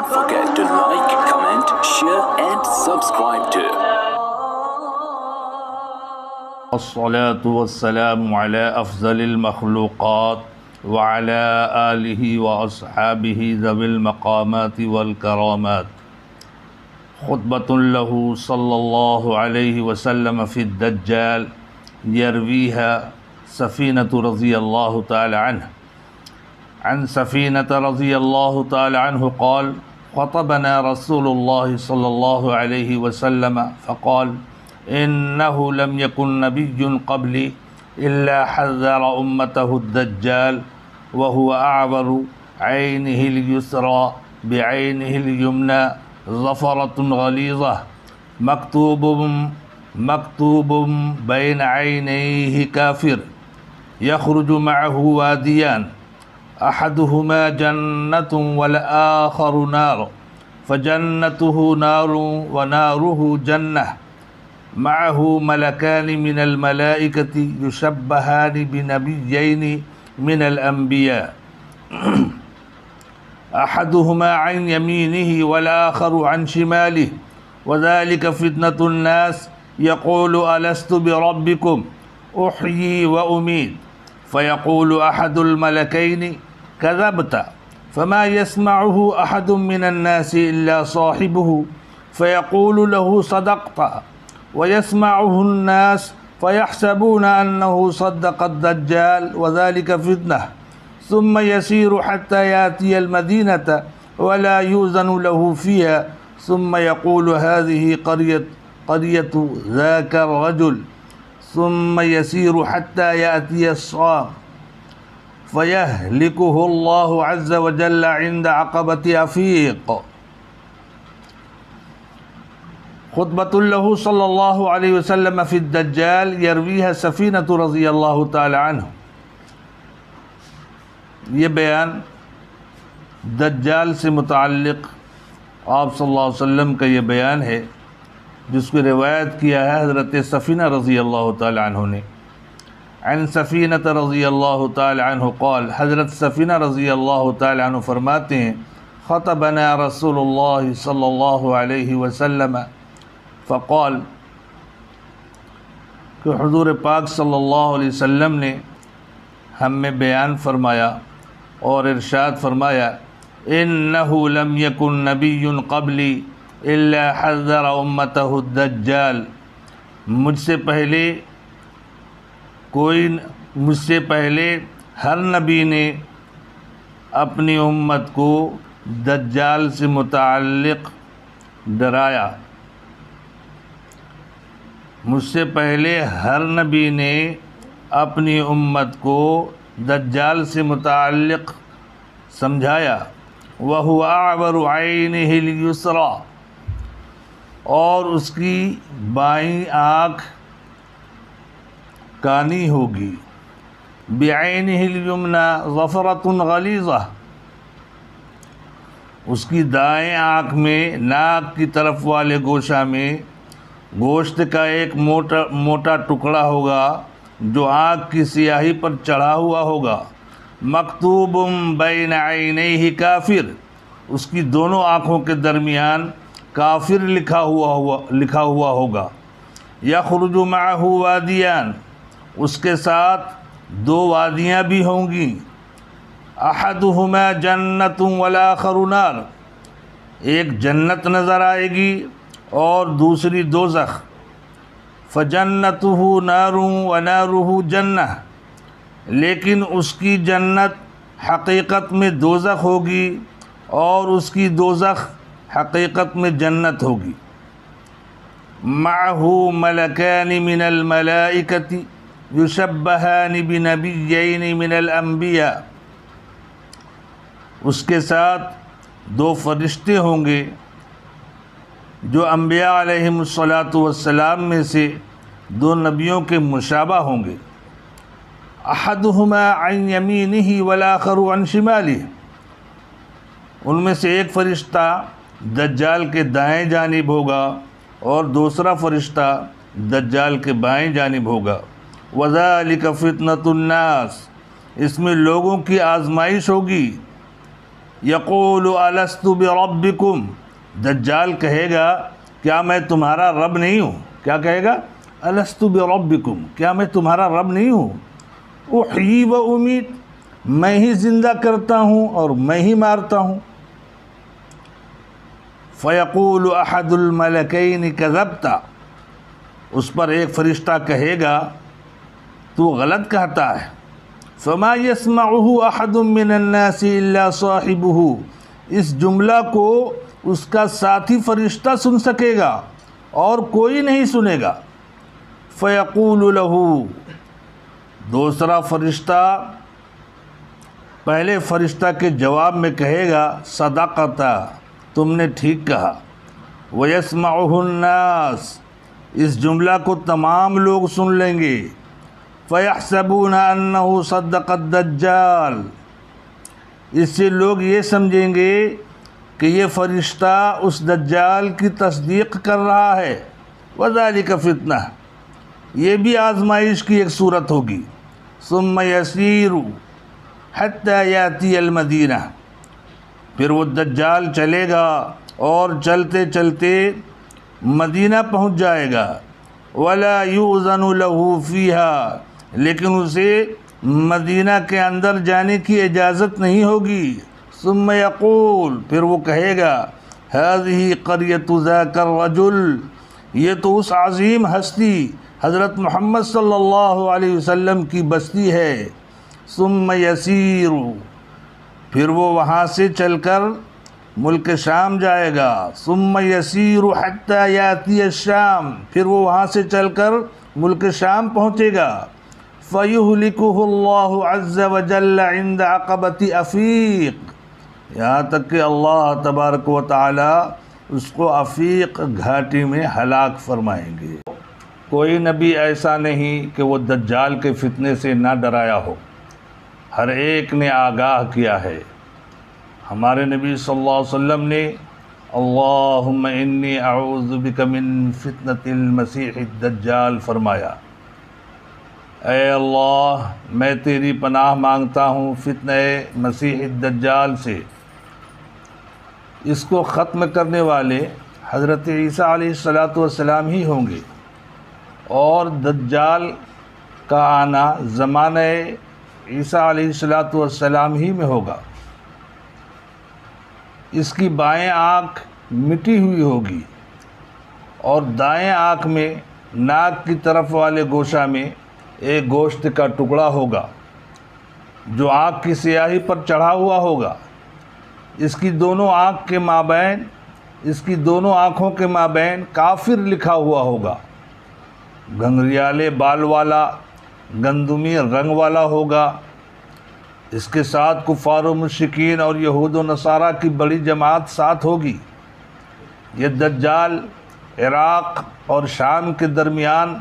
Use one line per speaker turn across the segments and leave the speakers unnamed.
Don't forget to like, comment, share and subscribe to
الصلاة والسلام على أفضل المخلوقات وعلى آله وأصحابه ذوي المقامات والكرامات. خطبة له صلى الله عليه وسلم في الدجال يرويها سفينة رضي الله تعالى عنه. عن سفينة رضي الله تعالى عنه قال: خطبنا رسول الله صلى الله عليه وسلم فقال: إنه لم يكن نبي قبلي إلا حذر أمته الدجال وهو أعور عينه اليسرى بعينه اليمنى ظفرة غليظة مكتوب بين عينيه كافر يخرج معه واديان أحدهما جنة والآخر نار فجنته نار وناره جنة معه ملكان من الملائكة يشبهان بنبيين من الأنبياء أحدهما عن يمينه والآخر عن شماله وذلك فتنة الناس يقول ألست بربكم أحيي وأميت فيقول أحد الملكين كذبت فما يسمعه أحد من الناس إلا صاحبه فيقول له صدقت ويسمعه الناس فيحسبون أنه صدق الدجال وذلك فتنة ثم يسير حتى يأتي المدينة ولا يؤذن له فيها ثم يقول هذه قرية ذاك الرجل ثم يسير حتى يأتي الصام فيهلكه الله عز وجل عند عقبة أفيق. خطبة له صلی اللہ علیہ وسلم فی الدجال یرویها سفینة رضی اللہ تعالی عنہ. یہ بیان دجال سے متعلق آپ صلی اللہ علیہ وسلم کا یہ بیان ہے جس کو روایت کیا ہے حضرت سفینہ رضی اللہ تعالی عنہ نے. عن سفینة رضی اللہ تعالی عنہ قال، حضرت سفینہ رضی اللہ تعالی عنہ فرماتے ہیں: خطبنا رسول اللہ صلی اللہ علیہ وسلم فقال، کہ حضور پاک صلی اللہ علیہ وسلم نے ہم میں بیان فرمایا اور ارشاد فرمایا: انه لم يكن نبی قبلی الا حذر امته الدجال، مجھ سے پہلے ہر نبی نے اپنی امت کو دجال سے متعلق ڈرایا. مجھ سے پہلے ہر نبی نے اپنی امت کو دجال سے متعلق سمجھایا. وَهُوَ أَعْوَرُ عَيْنِهِ الْيُسْرَى، اور اس کی بائیں آنکھ کانی ہوگی. بِعَيْنِهِ الْيُمْنَى ظَفْرَةٌ غَلِيظَةٌ، اس کی دائیں آنکھ میں ناک کی طرف والے گوشہ میں گوشت کا ایک موٹا ٹکڑا ہوگا جو آنکھ کی سیاہی پر چڑھا ہوا ہوگا. مکتوب بین عینیہ کافر، اس کی دونوں آنکھوں کے درمیان کافر لکھا ہوا ہوگا. یخرج معہ وادیان، اس کے ساتھ دو وادیاں بھی ہوں گی. احدہما جنت والآخر نار، ایک جنت نظر آئے گی اور دوسری دوزخ. فجنتہ نار ونارہ جنہ، لیکن اس کی جنت حقیقت میں دوزخ ہوگی اور اس کی دوزخ حقیقت میں جنت ہوگی. معہ ملکان من الملائکۃ یشبہان بنبیین من الانبیاء، اس کے ساتھ دو فرشتے ہوں گے جو انبیاء علیہم الصلاۃ میں سے دو نبیوں کے مشابہ ہوں گے. احدہما عن یمینہ والآخر عن شمالہ، ان میں سے ایک فرشتہ دجال کے دائیں جانب ہوگا اور دوسرا فرشتہ دجال کے بائیں جانب ہوگا. وَذَلِكَ فِتْنَةُ النَّاسِ، اس میں لوگوں کی آزمائش ہوگی. یقول الست بربکم، دجال کہے گا کیا میں تمہارا رب نہیں ہوں؟ کیا کہے گا؟ الست بربکم، کیا میں تمہارا رب نہیں ہوں؟ احیی و امیت، میں ہی زندہ کرتا ہوں اور میں ہی مارتا ہوں۔ فیقول احد الملکین کذبت، اس پر ایک فرشتہ کہے گا تو غلط کہتا ہے۔ فما یسمعہ احد من الناس الا صاحبہ، اس جملہ کو اس کا ساتھی فرشتہ سن سکے گا اور کوئی نہیں سنے گا۔ فیقول لہ، دوسرا فرشتہ پہلے فرشتہ کے جواب میں کہے گا صدقت، تم نے ٹھیک کہا۔ ویسمعہ الناس، اس جملہ کو تمام لوگ سن لیں گے۔ فیحسبون انہ صدق الدجال، اس سے لوگ یہ سمجھیں گے کہ یہ فرشتہ اس دجال کی تصدیق کر رہا ہے۔ وذالک فتنہ، یہ بھی آزمائش کی ایک صورت ہوگی۔ ثم یسیر حتی یاتی المدینہ، پھر وہ دجال چلے گا اور چلتے چلتے مدینہ پہنچ جائے گا۔ ولا یؤذن له فیہا، لیکن اسے مدینہ کے اندر جانے کی اجازت نہیں ہوگی۔ ثم یقول، پھر وہ کہے گا هذه قریۃ ذاک الرجل، یہ تو اس عظیم ہستی حضرت محمد صلی اللہ علیہ وسلم کی بستی ہے۔ ثم یسیر، پھر وہ وہاں سے چل کر ملک شام جائے گا۔ ثم یسیر حتی یاتی الشام، پھر وہ وہاں سے چل کر ملک شام پہنچے گا۔ فیہلکہ اللہ عز وجل عند عقبۃ افیق، یہاں تک کہ اللہ تبارک و تعالی اس کو افیق گھاٹی میں ہلاک فرمائیں گے۔ کوئی نبی ایسا نہیں کہ وہ دجال کے فتنے سے نہ ڈرایا ہو، ہر ایک نے آگاہ کیا ہے۔ ہمارے نبی صلی اللہ علیہ وسلم نے اللہم انی اعوذ بک من فتنۃ المسیح الدجال فرمایا، اے اللہ میں تیری پناہ مانگتا ہوں فتنہ مسیح الدجال سے۔ اس کو ختم کرنے والے حضرت عیسیٰ علیہ السلام ہی ہوں گے، اور دجال کا آنا زمانہ عیسیٰ علیہ السلام ہی میں ہوگا۔ اس کی بائیں آنکھ مٹی ہوئی ہوگی اور دائیں آنکھ میں ناک کی طرف والے گوشہ میں ایک گوشت کا ٹکڑا ہوگا جو آنکھ کی سیاہی پر چڑھا ہوا ہوگا۔ اس کی دونوں آنکھوں کے مابین کافر لکھا ہوا ہوگا۔ گھنگریالے بال والا، گندمی رنگ والا ہوگا۔ اس کے ساتھ کفار و مشرکین اور یہود و نصارہ کی بڑی جماعت ساتھ ہوگی۔ یہ دجال عراق اور شام کے درمیان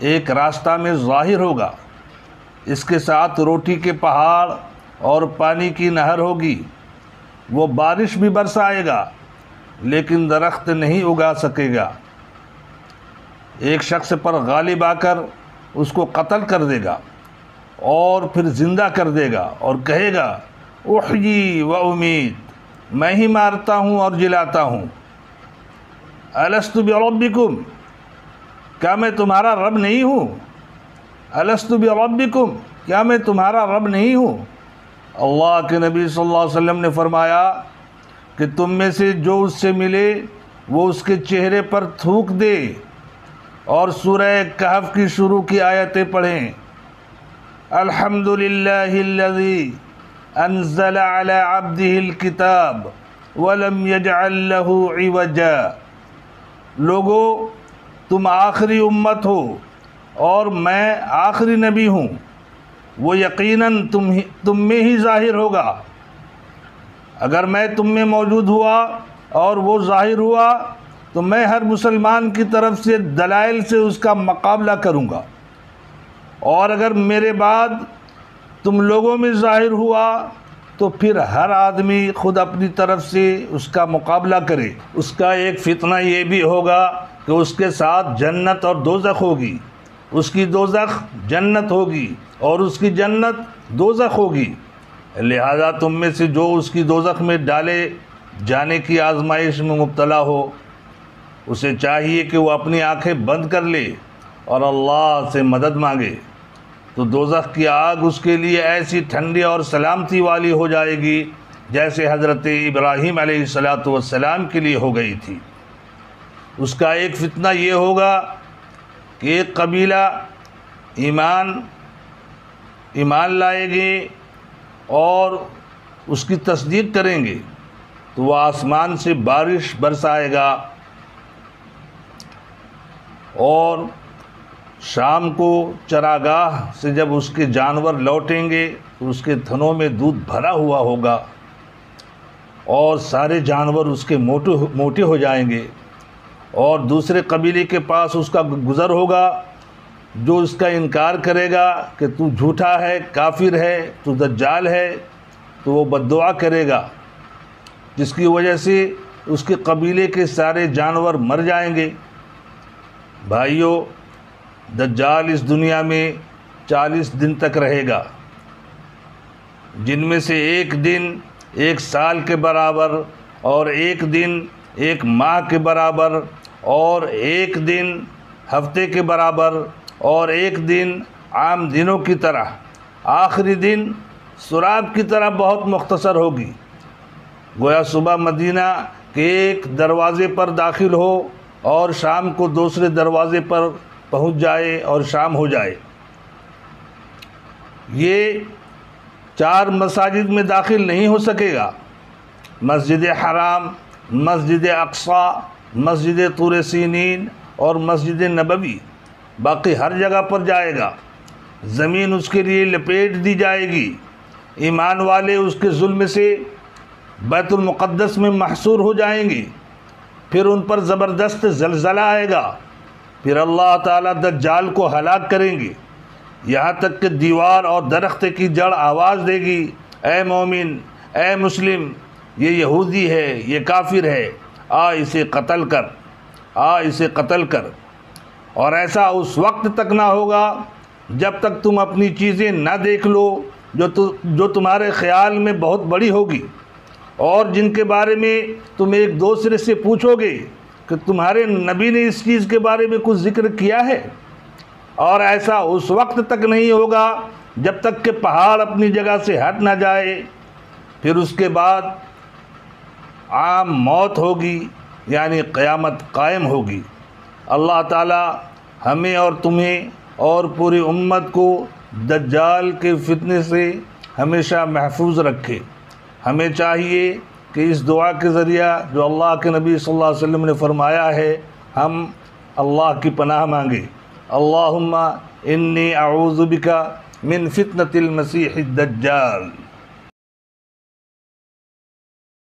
ایک راستہ میں ظاہر ہوگا۔ اس کے ساتھ روٹی کے پہاڑ اور پانی کی نہر ہوگی۔ وہ بارش بھی برسائے گا لیکن درخت نہیں اگا سکے گا۔ ایک شخص پر غالب آ کر اس کو قتل کر دے گا اور پھر زندہ کر دے گا اور کہے گا احیی و امیت، میں ہی مارتا ہوں اور جلاتا ہوں۔ الست بربکم، کیا میں تمہارا رب نہیں ہوں؟ الست بربکم، کیا میں تمہارا رب نہیں ہوں؟ اللہ کے نبی صلی اللہ علیہ وسلم نے فرمایا کہ تم میں سے جو اس سے ملے وہ اس کے چہرے پر تھوک دے اور سورہ کہف کی شروع کی آیتیں پڑھیں۔ الحمدللہ الذی انزل علی عبدہ الکتاب ولم یجعل لہ عوجا، لوگو تم آخری امت ہو اور میں آخری نبی ہوں، وہ یقیناً تم میں ہی ظاہر ہوگا۔ اگر میں تم میں موجود ہوا اور وہ ظاہر ہوا تو میں ہر مسلمان کی طرف سے دلائل سے اس کا مقابلہ کروں گا، اور اگر میرے بعد تم لوگوں میں ظاہر ہوا تو پھر ہر آدمی خود اپنی طرف سے اس کا مقابلہ کرے۔ اس کا ایک فتنہ یہ بھی ہوگا کہ اس کے ساتھ جنت اور دوزخ ہوگی، اس کی دوزخ جنت ہوگی اور اس کی جنت دوزخ ہوگی۔ لہذا تم میں سے جو اس کی دوزخ میں ڈالے جانے کی آزمائش میں مبتلا ہو، اسے چاہیے کہ وہ اپنی آنکھیں بند کر لے اور اللہ سے مدد مانگے، تو دوزخ کی آگ اس کے لیے ایسی ٹھنڈی اور سلامتی والی ہو جائے گی جیسے حضرت ابراہیم علیہ السلام کے لیے ہو گئی تھی۔ اس کا ایک فتنہ یہ ہوگا کہ ایک قبیلہ ایمان لائے گے اور اس کی تصدیق کریں گے تو وہ آسمان سے بارش برسائے گا، اور شام کو چراگاہ سے جب اس کے جانور لوٹیں گے تو اس کے تھنوں میں دودھ بھرا ہوا ہوگا اور سارے جانور اس کے موٹے ہو جائیں گے، اور دوسرے قبیلے کے پاس اس کا گزر ہوگا جو اس کا انکار کرے گا کہ تو جھوٹا ہے، کافر ہے، تو دجال ہے، تو وہ بد دعا کرے گا، جس کی وجہ سے اس کے قبیلے کے سارے جانور مر جائیں گے۔ بھائیو، دجال اس دنیا میں 40 دن تک رہے گا، جن میں سے ایک دن 1 سال کے برابر، اور ایک دن 1 ماہ کے برابر، اور ایک دن ہفتے کے برابر، اور ایک دن عام دنوں کی طرح، آخری دن سراب کی طرح بہت مختصر ہوگی، گویا صبح مدینہ کے ایک دروازے پر داخل ہو اور شام کو دوسرے دروازے پر پہنچ جائے اور شام ہو جائے۔ یہ 4 مساجد میں داخل نہیں ہو سکے گا، مسجد حرام، مسجد اقصی، مسجد طور سینین اور مسجد نبوی، باقی ہر جگہ پر جائے گا۔ زمین اس کے لیے لپیٹ دی جائے گی، ایمان والے اس کے ظلم سے بیت المقدس میں محصور ہو جائیں گے، پھر ان پر زبردست زلزلہ آئے گا، پھر اللہ تعالیٰ دجال کو ہلاک کریں گے، یہاں تک کہ دیوار اور درخت کی جڑ آواز دے گی، اے مومن، اے مسلم، یہ یہودی ہے، یہ کافر ہے، آ اسے قتل کر، آ اسے قتل کر۔ اور ایسا اس وقت تک نہ ہوگا جب تک تم اپنی چیزیں نہ دیکھ لو جو تمہارے خیال میں بہت بڑی ہوگی، اور جن کے بارے میں تم ایک دوسرے سے پوچھو گے کہ تمہارے نبی نے اس چیز کے بارے میں کچھ ذکر کیا ہے۔ اور ایسا اس وقت تک نہیں ہوگا جب تک کہ پہاڑ اپنی جگہ سے ہٹ نہ جائے، پھر اس کے بعد عام موت ہوگی، یعنی قیامت قائم ہوگی۔ اللہ تعالی ہمیں اور تمہیں اور پوری امت کو دجال کے فتنے سے ہمیشہ محفوظ رکھے۔ ہمیں چاہیے کہ اس دعا کے ذریعہ جو اللہ کے نبی صلی اللہ علیہ وسلم نے فرمایا ہے، ہم اللہ کی پناہ مانگے۔ اللہم انی اعوذ بک من فتنة المسیح الدجال۔